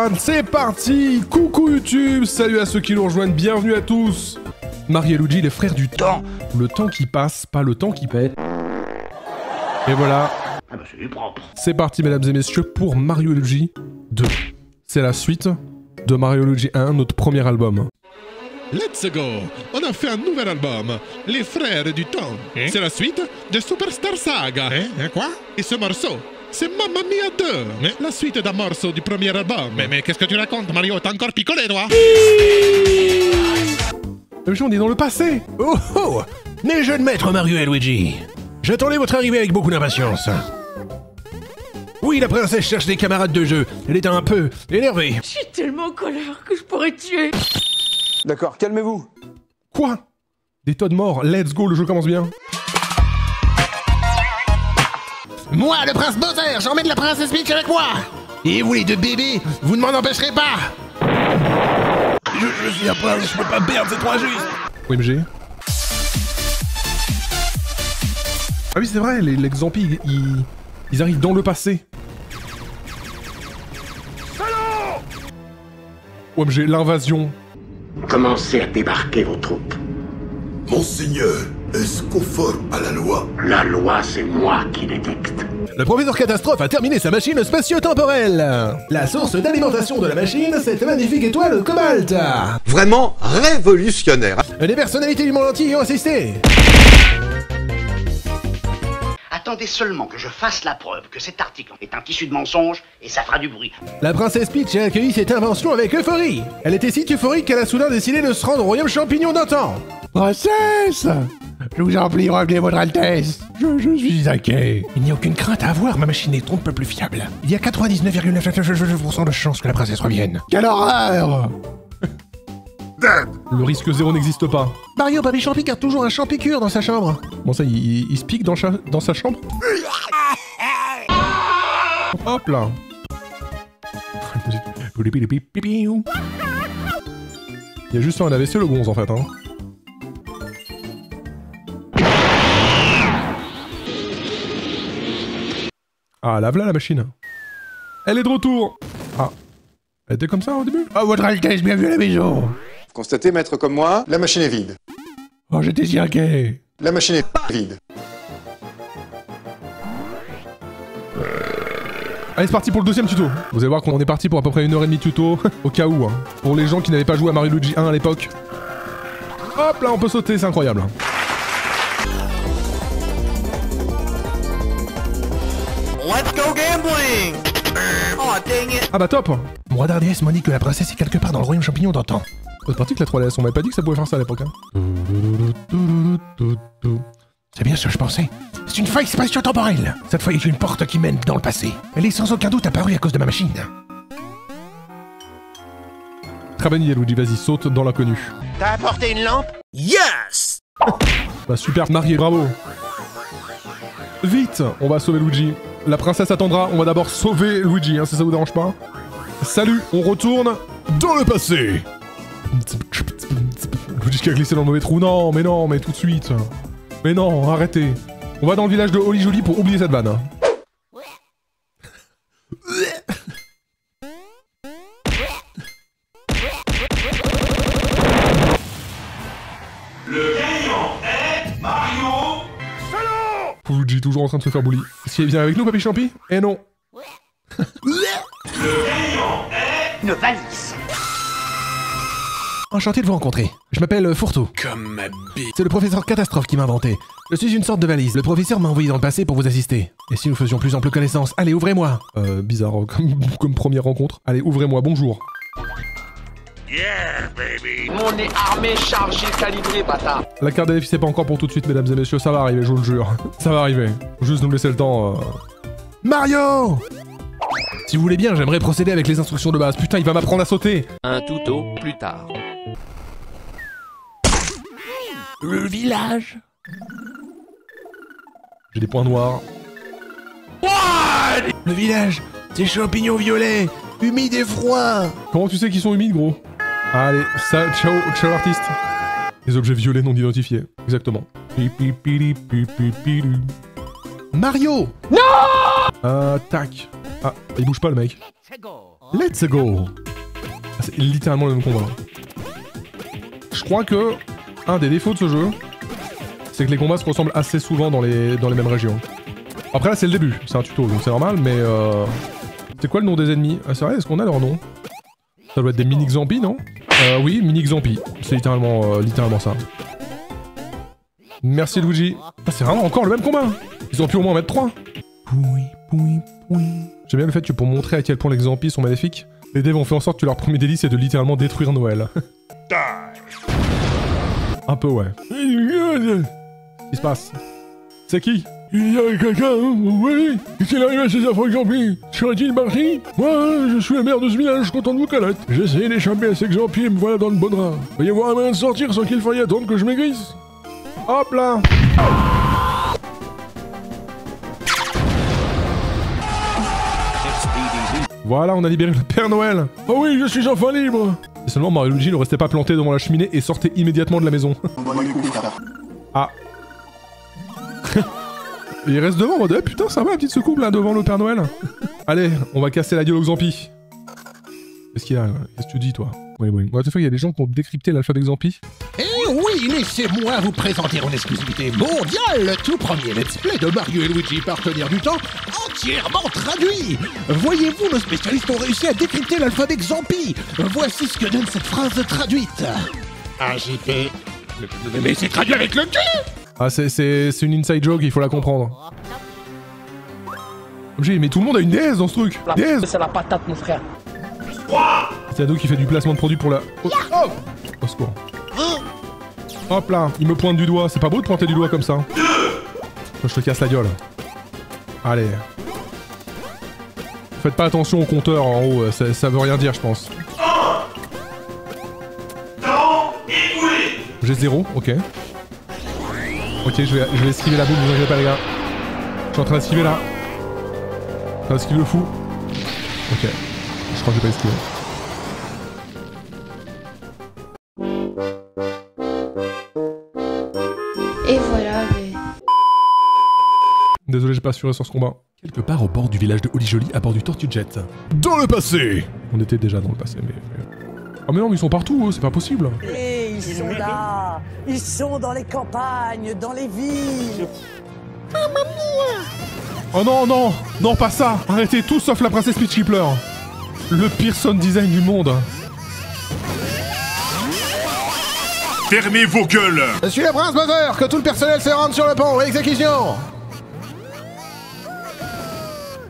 Speedrun, c'est parti. Coucou YouTube, salut à ceux qui nous rejoignent, bienvenue à tous. Mario et Luigi, les frères du temps. Le temps qui passe, pas le temps qui pète. Et voilà. Ah bah c'est du propre. C'est parti mesdames et messieurs pour Mario et Luigi 2. C'est la suite de Mario et Luigi 1, notre premier album. Let's go! On a fait un nouvel album, Les Frères du Temps. C'est la suite de Superstar Saga. Quoi? Et ce morceau, c'est Mamma Mia 2. La suite d'un morceau du premier album. Mais qu'est-ce que tu racontes, Mario? T'as encore picolé, toi? Mais on est dans le passé. Oh oh! Mes jeunes maîtres Mario et Luigi, j'attendais votre arrivée avec beaucoup d'impatience. Oui, la princesse cherche des camarades de jeu. Elle est un peu énervée. Je suis tellement en colère que je pourrais tuer. D'accord, calmez-vous. Quoi? Des tas de morts, let's go, le jeu commence bien. Moi, le prince Bowser, j'emmène la princesse Peach avec moi. Et vous les deux bébés, vous ne m'en empêcherez pas. Je suis un prince, je peux pas perdre, c'est trop injuste. OMG. Ah oui, c'est vrai, les Xampi, ils arrivent dans le passé. OMG, l'invasion. Commencez à débarquer vos troupes. Monseigneur, est-ce conforme à la loi? La loi, c'est moi qui l'édicte. Le professeur Catastrophe a terminé sa machine spatio-temporelle. La source d'alimentation de la machine, cette magnifique étoile cobalt. Vraiment révolutionnaire. Des personnalités du monde entier y ont assisté. Attendez seulement que je fasse la preuve que cet article est un tissu de mensonge et ça fera du bruit. La princesse Peach a accueilli cette invention avec euphorie. Elle était si euphorique qu'elle a soudain décidé de se rendre au royaume champignon d'antan. Princesse, je vous en prie, revenez votre Altesse. Je suis inquiet. Il n'y a aucune crainte à avoir, ma machine est un peu plus fiable. Il y a 99,9% de chances que la princesse revienne. Quelle horreur! Le risque zéro n'existe pas. Mario Papy Champi garde toujours un champicure dans sa chambre. Bon ça, il se pique dans sa chambre. Hop là. Il y a juste un AVC le gonze en fait hein. Ah là voilà la machine. Elle est de retour. Ah. Elle était comme ça au début? Oh votre Altesse, bienvenue à la maison. Constatez, maître comme moi, la machine est vide. Oh j'étais si inquiet. La machine est vide. Allez c'est parti pour le deuxième tuto. Vous allez voir qu'on est parti pour à peu près 1h30 de tuto. Au cas où hein. Pour les gens qui n'avaient pas joué à Mario Luigi 1 à l'époque. Hop là on peut sauter, c'est incroyable. Let's go gambling! Oh dang it! Ah bah top. Mon radar DS m'a dit que la princesse est quelque part dans le royaume champignon d'antan. C'est parti que la 3DS, on m'avait pas dit que ça pouvait faire ça à l'époque hein. C'est bien ce que je pensais. C'est une faille spatio-temporelle. Cette faille est une porte qui mène dans le passé. Elle est sans aucun doute apparue à cause de ma machine. Travailler Luigi, vas-y, saute dans l'inconnu. T'as apporté une lampe? Yes! Bah super, marié, bravo. Vite, on va sauver Luigi. La princesse attendra, on va d'abord sauver Luigi, hein, si ça vous dérange pas. Salut, on retourne dans le passé. Luigi qui a glissé dans le mauvais trou. Non, mais tout de suite. Mais non, arrêtez. On va dans le village de Holly Jolie pour oublier cette vanne. Le gagnant est Mario. Luigi toujours en train de se faire bully. Est-ce qu'il vient avec nous, Papy Champi? Eh non. Le gagnant est Une valise. Enchanté de vous rencontrer. Je m'appelle Fourteau. Comme ma bite. C'est le professeur Catastrophe qui m'a inventé. Je suis une sorte de valise. Le professeur m'a envoyé dans le passé pour vous assister. Et si nous faisions plus ample connaissance? Allez, ouvrez-moi. Bizarre, comme première rencontre. Allez, ouvrez-moi, bonjour. Yeah, baby! On est armé, chargé, calibré, bâtard. La carte d'AF, c'est pas encore pour tout de suite, mesdames et messieurs. Ça va arriver, je vous le jure. Ça va arriver. Faut juste nous laisser le temps. Mario! Si vous voulez bien, j'aimerais procéder avec les instructions de base. Putain, il va m'apprendre à sauter. Un tuto plus tard. Le village. J'ai des points noirs. Le village, c'est champignons violets, humides et froids. Comment tu sais qu'ils sont humides, gros? Allez, ça, ciao l'artiste. Les objets violets non identifiés. Exactement. Mario! Tac. Ah, il bouge pas le mec. Let's go. C'est littéralement le même combat. Je crois que un des défauts de ce jeu, c'est que les combats se ressemblent assez souvent dans les mêmes régions. Après là c'est le début, c'est un tuto donc c'est normal, mais c'est quoi le nom des ennemis? Ah c'est vrai, est-ce qu'on a leur nom? Ça doit être des mini-Xampi, non? Oui, mini-Xampi. C'est littéralement ça. Merci Luigi. Ah, c'est vraiment encore le même combat. Ils ont pu au moins en mettre 3. J'aime bien le fait que pour montrer à quel point les Xampi sont maléfiques, les devs ont fait en sorte que leur premier délit c'est de littéralement détruire Noël. Un peu ouais. Qu'est-ce qui se passe? C'est qui? Il y a quelqu'un, oui. Qu'est-il arrive à ces affreux Xampi? Serait-il parti? Moi, je suis le maire de ce village, content de vous connaître. J'ai essayé d'échapper à ces Xampi et me voilà dans le bon drap. Veuillez voir un moyen de sortir sans qu'il faille attendre que je maigrisse. Hop là. Voilà, on a libéré le Père Noël. Oh oui, je suis enfin libre. Et seulement Mario Luigi ne restait pas planté devant la cheminée et sortait immédiatement de la maison. Ah. Il reste devant en mode, eh, putain, ça va, la petite secoupe là, devant le Père Noël. Allez, on va casser la gueule aux Xampi. Qu'est-ce qu'il y a? Qu'est-ce que tu dis, toi? Oui. What the fuck, il y a des gens qui ont décrypté l'alphabet Xampi. Eh oui, laissez-moi vous présenter en exclusivité mondiale le tout premier let's play de Mario et Luigi Partenaires du Temps, entièrement traduit. Voyez-vous, nos spécialistes ont réussi à décrypter l'alphabet Xampi. Voici ce que donne cette phrase traduite. AJP. Mais c'est traduit avec le cul. Ah, c'est une inside joke, il faut la comprendre. Mais tout le monde a une DS dans ce truc. DS. C'est la patate, mon frère. C'est Ado qui fait du placement de produit pour la... Oh, au secours. Hop là, il me pointe du doigt. C'est pas beau de pointer du doigt comme ça. Je te casse la gueule. Allez. Faites pas attention au compteur en haut, ça veut rien dire, je pense. J'ai 0, ok. Ok, je vais esquiver la boule, vous inquiétez pas les gars. Je suis en train d'esquiver là. Je suis en train d'esquiver le fou. Ok. Je crois que j'ai pas esquivé. Et voilà, mais... Désolé, j'ai pas assuré sur ce combat. Quelque part au bord du village de Holly Jolly, à bord du Tortue Jet. Dans le passé. On était déjà dans le passé, mais... Ah mais non, mais ils sont partout, eux, c'est pas possible. Et ils sont là. Ils sont dans les campagnes, dans les villes. Oh non, non, non, pas ça. Arrêtez tout sauf la princesse Peach qui pleure. Le pire sound design du monde. Fermez vos gueules. Je suis le prince Bowser, que tout le personnel se rende sur le pont, exécution.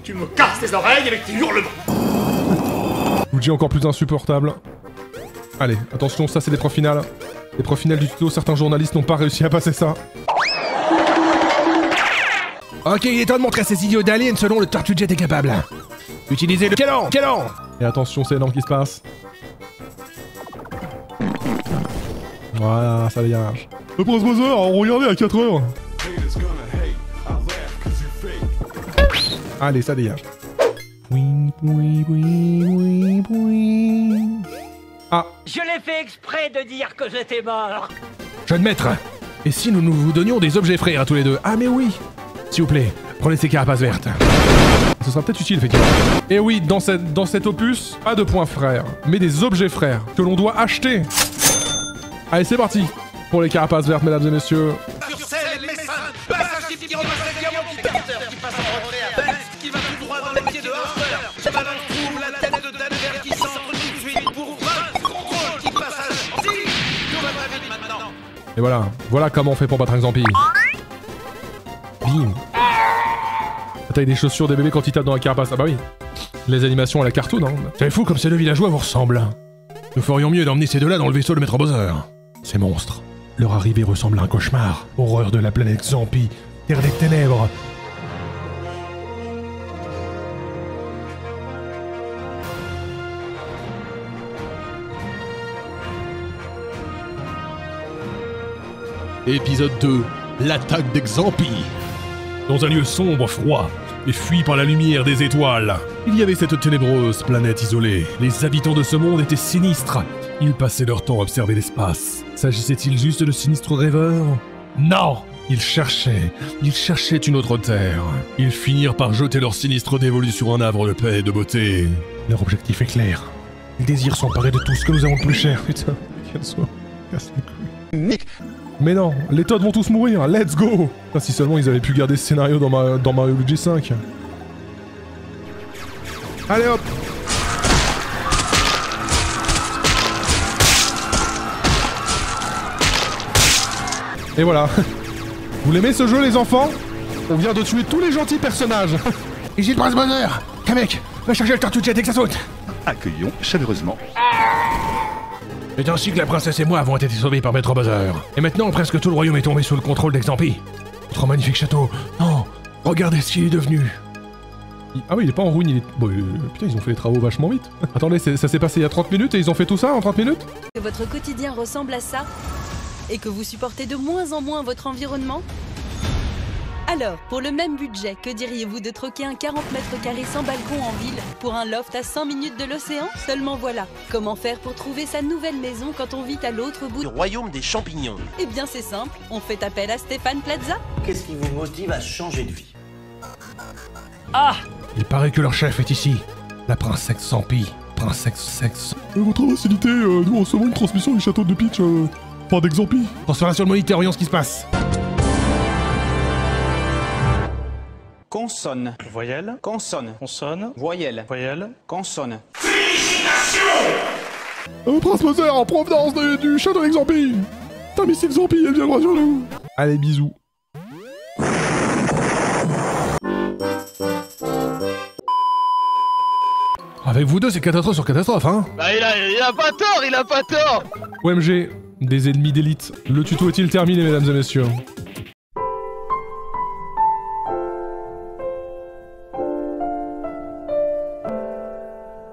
Tu me casses les oreilles avec tes hurlements. Luigi encore plus insupportable. Allez, attention, ça c'est l'épreuve finale. L'épreuve finale du tuto, certains journalistes n'ont pas réussi à passer ça. Ok, il est temps de montrer à ces idiots d'aliens ce dont le Tortue Jet est capable. Utilisez le canon. Et attention, c'est énorme ce qui se passe. Voilà, ça dégage. Le prince Bowser, regardez à 4 heures. Allez, ça dégage. Ah. Je l'ai fait exprès de dire que j'étais mort. Jeune maître, et si nous vous donnions des objets frères à tous les deux? Ah mais oui. S'il vous plaît, prenez ces carapaces vertes. Ce sera peut-être utile, effectivement. Et oui, dans cet opus, pas de points frères, mais des objets frères que l'on doit acheter. Allez, c'est parti pour les carapaces vertes, mesdames et messieurs. Sur scène, les messins, passage qui repasse le diamant qui passe en retrait à Best, qui va tout droit dans les pieds de Harper. Je balance trouve la tête de Danver qui s'entre tout de suite pour Vince. Contrôle qui passe à Gentil. Tout va très vite maintenant. Et voilà comment on fait pour battre un Xampi. Bim. La taille des chaussures des bébés quand ils tapent dans la carapace. Ah bah oui. Les animations à la cartoon, hein. C'est fou comme ces deux villageois vous ressemblent. Nous ferions mieux d'emmener ces deux-là dans le vaisseau de Maître Bowser. Ces monstres. Leur arrivée ressemble à un cauchemar. Horreur de la planète Xampi. Terre des ténèbres. Épisode 2. L'attaque des Xampi. Dans un lieu sombre, froid, et fui par la lumière des étoiles, il y avait cette ténébreuse planète isolée. Les habitants de ce monde étaient sinistres. Ils passaient leur temps à observer l'espace. S'agissait-il juste de sinistres rêveurs? Non! Ils cherchaient une autre terre. Ils finirent par jeter leur sinistre dévolu sur un havre de paix et de beauté. Leur objectif est clair. Ils désirent s'emparer de tout ce que nous avons de plus cher. Putain, casse-toi. Casse les couilles. Mais non, les Toads vont tous mourir, let's go! Putain, si seulement ils avaient pu garder ce scénario dans Mario Luigi 5. Allez hop! Et voilà. Vous l'aimez ce jeu les enfants? On vient de tuer tous les gentils personnages. Ici le prince bonheur. Kamek, va chercher le cartouche et que ça saute. Accueillons chaleureusement. C'est ainsi que la princesse et moi avons été sauvés par Maître Bowser. Et maintenant, presque tout le royaume est tombé sous le contrôle d'Exampi. Notre magnifique château. Non, regardez ce qu'il est devenu. Ah oui, il est pas en ruine, il est... Bon, putain, ils ont fait les travaux vachement vite. Attendez, ça s'est passé il y a 30 minutes et ils ont fait tout ça en 30 minutes? Que votre quotidien ressemble à ça? Et que vous supportez de moins en moins votre environnement? Alors, pour le même budget, que diriez-vous de troquer un 40 mètres carrés sans balcon en ville pour un loft à 100 minutes de l'océan? Seulement voilà, comment faire pour trouver sa nouvelle maison quand on vit à l'autre bout du royaume des champignons? Eh bien c'est simple, on fait appel à Stéphane Plaza. Qu'est-ce qui vous motive à changer de vie? Ah! Il paraît que leur chef est ici. La princesse Zampi. Princesse sexe. Votre facilité, nous recevons une transmission du château de Peach, pas d'Exampi. Transfération sur le moniteur, voyons ce qui se passe. Consonne. Voyelle. Consonne. Consonne. Voyelle. Voyelle. Consonne. Félicitations! Prince Bowser en provenance du château d'Exampi. Putain, mais c'est Zampi, elle viendra sur nous. Allez, bisous. Avec vous deux, c'est catastrophe sur catastrophe, hein? Bah il a pas tort, il a pas tort! OMG, des ennemis d'élite. Le tuto est-il terminé, mesdames et messieurs?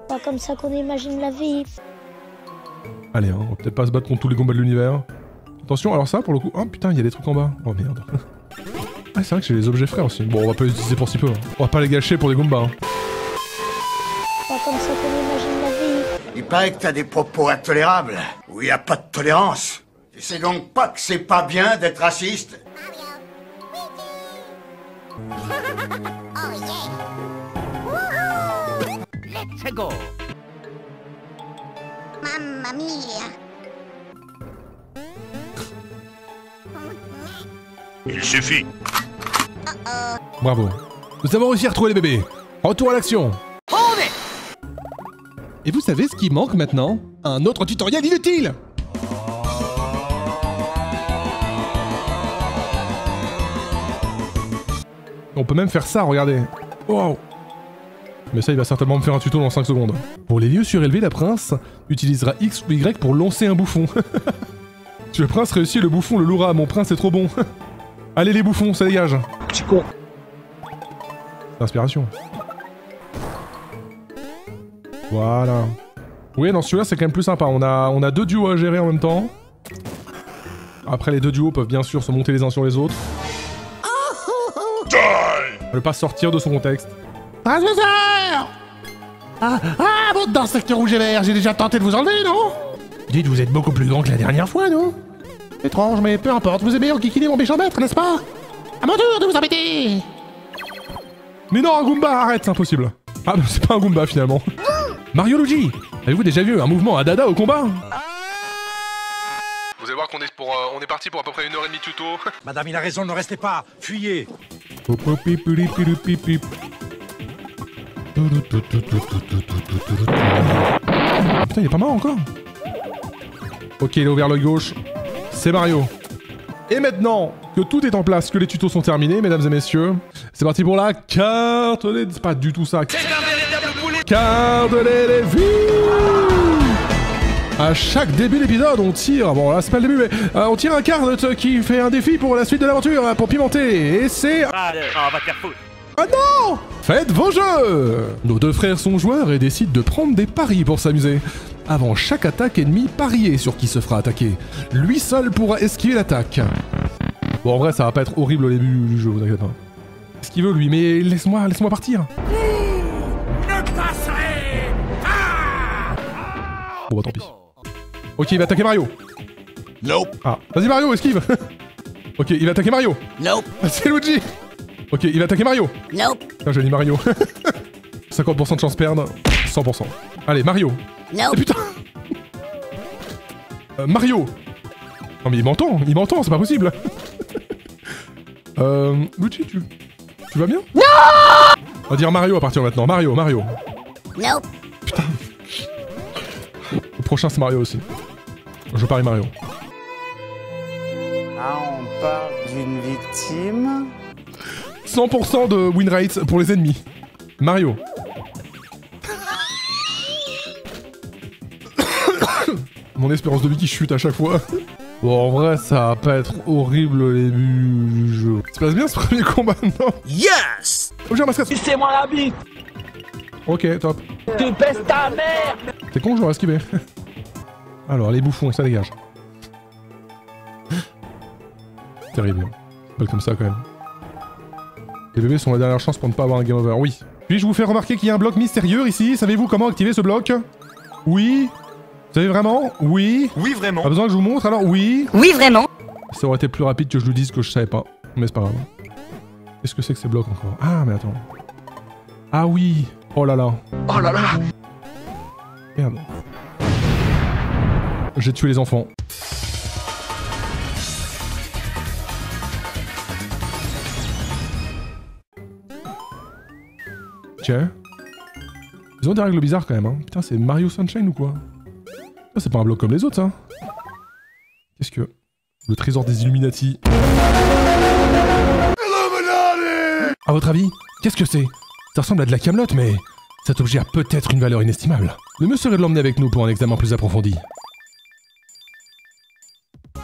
Pas comme ça qu'on imagine la vie. Allez, hein, on va peut-être pas se battre contre tous les combats de l'univers. Attention, alors ça, pour le coup... Oh putain, il y a des trucs en bas. Oh merde. Ah, c'est vrai que j'ai les objets frères aussi. Bon, on va pas les utiliser pour si peu. Hein. On va pas les gâcher pour des Goombas. Hein. Pas comme ça qu'on imagine la vie. Il paraît que t'as des propos intolérables, où il n'y a pas de tolérance. Tu sais donc pas que c'est pas bien d'être raciste? Let's go! Mamma mia! Il suffit. Bravo. Nous avons réussi à retrouver les bébés. Retour à l'action. Et vous savez ce qui manque maintenant? Un autre tutoriel inutile! On peut même faire ça, regardez. Wow. Mais ça, il va certainement me faire un tuto dans 5 secondes. Pour les lieux surélevés, la prince utilisera X ou Y pour lancer un bouffon. Si le prince réussit, le bouffon le louera. Mon prince est trop bon. Allez les bouffons, ça dégage. Petit con. Inspiration. Voilà. Oui, dans celui-là, c'est quand même plus sympa. On a deux duos à gérer en même temps. Après, les deux duos peuvent bien sûr se monter les uns sur les autres. Ne pas sortir de son contexte. Ah, votre dans le secteur rouge et vert, j'ai déjà tenté de vous enlever, non? Dites, vous êtes beaucoup plus grand que la dernière fois, non? Étrange, mais peu importe, vous aimez enquiquiner mon méchant maître, n'est-ce pas? À mon tour de vous embêter! Mais non, un Goomba, arrête, c'est impossible. Ah, mais c'est pas un Goomba, finalement. Mario Luigi, avez-vous déjà vu un mouvement à dada au combat? Vous allez voir qu'on est on est parti pour à peu près 1h30 de tuto. Madame, il a raison, ne restez pas, fuyez. Putain, il est pas mort encore. Ok, il a ouvert l'œil gauche. C'est Mario. Et maintenant que tout est en place, que les tutos sont terminés, mesdames et messieurs, c'est parti pour la carte des... C'est pas du tout ça. Carte des défis. À chaque début d'épisode, on tire... Bon, là, c'est pas le début, mais... on tire un carte qui fait un défi pour la suite de l'aventure, pour pimenter. Et c'est... Ah, on va te faire foutre. Ah non! Faites vos jeux! Nos deux frères sont joueurs et décident de prendre des paris pour s'amuser. Avant chaque attaque ennemie, pariez sur qui se fera attaquer. Lui seul pourra esquiver l'attaque. Bon, en vrai, ça va pas être horrible au début du jeu, vous inquiétez pas. Qu'est-ce qu'il veut, lui? Mais laisse-moi partir. Ne passerez pas! Bon, bah tant pis. Ok, il va attaquer Mario. Nope. Ah, vas-y Mario, esquive. Ok, il va attaquer Mario. Nope. C'est Luigi. Ok, il va attaquer Mario. Nope. Putain, j'ai dit Mario. 50% de chance perdre, 100%. Allez, Mario. Non. Putain. Mario. Non mais il m'entend, c'est pas possible. Luigi, tu vas bien? Non. On va dire Mario à partir de maintenant. Mario. Non. Putain. Le prochain c'est Mario aussi. Je parie Mario. Ah, on parle d'une victime. 100% de win rate pour les ennemis. Mario. Mon espérance de vie qui chute à chaque fois. Bon, en vrai, ça va pas être horrible au début du jeu. Ça se passe bien ce premier combat, non? Yes! Objet masqué. Sucez-moi la bite! Ok, top. Tu pèses ta mère! C'est con, j'aurais esquivé. Alors, les bouffons, ça dégage. Terrible. Pas comme ça, quand même. Les bébés sont la dernière chance pour ne pas avoir un game over. Oui. Puis-je vous faire remarquer qu'il y a un bloc mystérieux ici? Savez-vous comment activer ce bloc? Oui. Vous savez vraiment? Oui. Oui, vraiment. Pas besoin que je vous montre, alors oui. Oui, vraiment. Ça aurait été plus rapide que je vous dise que je savais pas. Mais c'est pas grave. Qu'est-ce que c'est que ces blocs encore? Ah, mais attends. Ah oui. Oh là là. Oh là là! Merde. J'ai tué les enfants. Tiens. Ils ont des règles bizarres quand même, hein. Putain, c'est Mario Sunshine ou quoi? Ça, c'est pas un bloc comme les autres, ça. Qu'est-ce que... Le trésor des Illuminati. À votre avis, qu'est-ce que c'est? Ça ressemble à de la camelote, mais... cet objet a peut-être une valeur inestimable. Le mieux serait de l'emmener avec nous pour un examen plus approfondi. Vous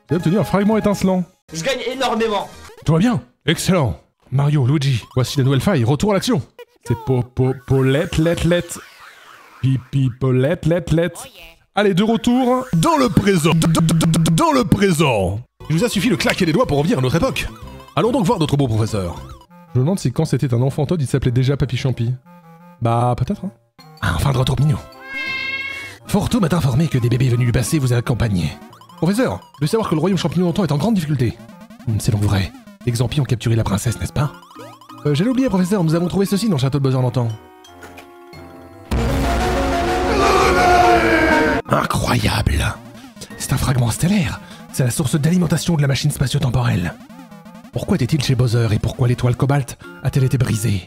avez obtenu un fragment étincelant. Je gagne énormément! Tout va bien? Excellent. Mario, Luigi, voici la nouvelle faille, retour à l'action. C'est Paulette. Pipi, Paulette. Allez, de retour dans le présent. Dans le présent. Il nous a suffi de claquer les doigts pour revenir à notre époque. Allons donc voir notre beau professeur. Je me demande si quand c'était un enfant Todd, il s'appelait déjà Papy Champi. Bah, peut-être, hein. Ah, enfin de retour mignon. Forto m'a informé que des bébés venus du passé vous accompagnaient. Professeur, de savoir que le royaume champignon d'antan est en grande difficulté. C'est donc vrai. Les Xampis ont capturé la princesse, n'est-ce pas? J'allais oublier, professeur, nous avons trouvé ceci dans le château de Bowser d'antan. Incroyable! C'est un fragment stellaire. C'est la source d'alimentation de la machine spatio-temporelle. Pourquoi était-il chez Bowser et pourquoi l'étoile cobalt a-t-elle été brisée?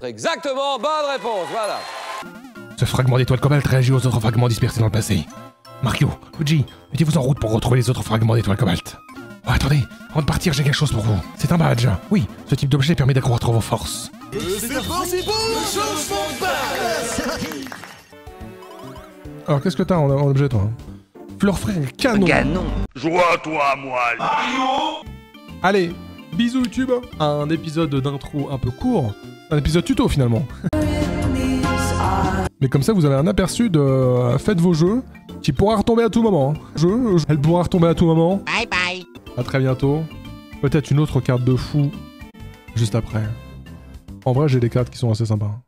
Exactement, bonne réponse, voilà. Ce fragment d'étoile cobalt réagit aux autres fragments dispersés dans le passé. Mario, Luigi, mettez-vous en route pour retrouver les autres fragments d'étoile cobalt. Oh, attendez, avant de partir, j'ai quelque chose pour vous. C'est un badge. Oui, ce type d'objet permet d'accroître vos forces. Et c'est parti pour le changement de badge! Alors, qu'est-ce que t'as en objet, toi? Fleur frère, canon. Canon. Joins-toi à moi, Mario. Allez, bisous YouTube. Un épisode d'intro un peu court. Un épisode tuto, finalement. Mais comme ça, vous avez un aperçu de faites vos jeux, qui pourra retomber à tout moment. Elle pourra retomber à tout moment. Bye bye. À très bientôt. Peut-être une autre carte de fou juste après. En vrai, j'ai des cartes qui sont assez sympas.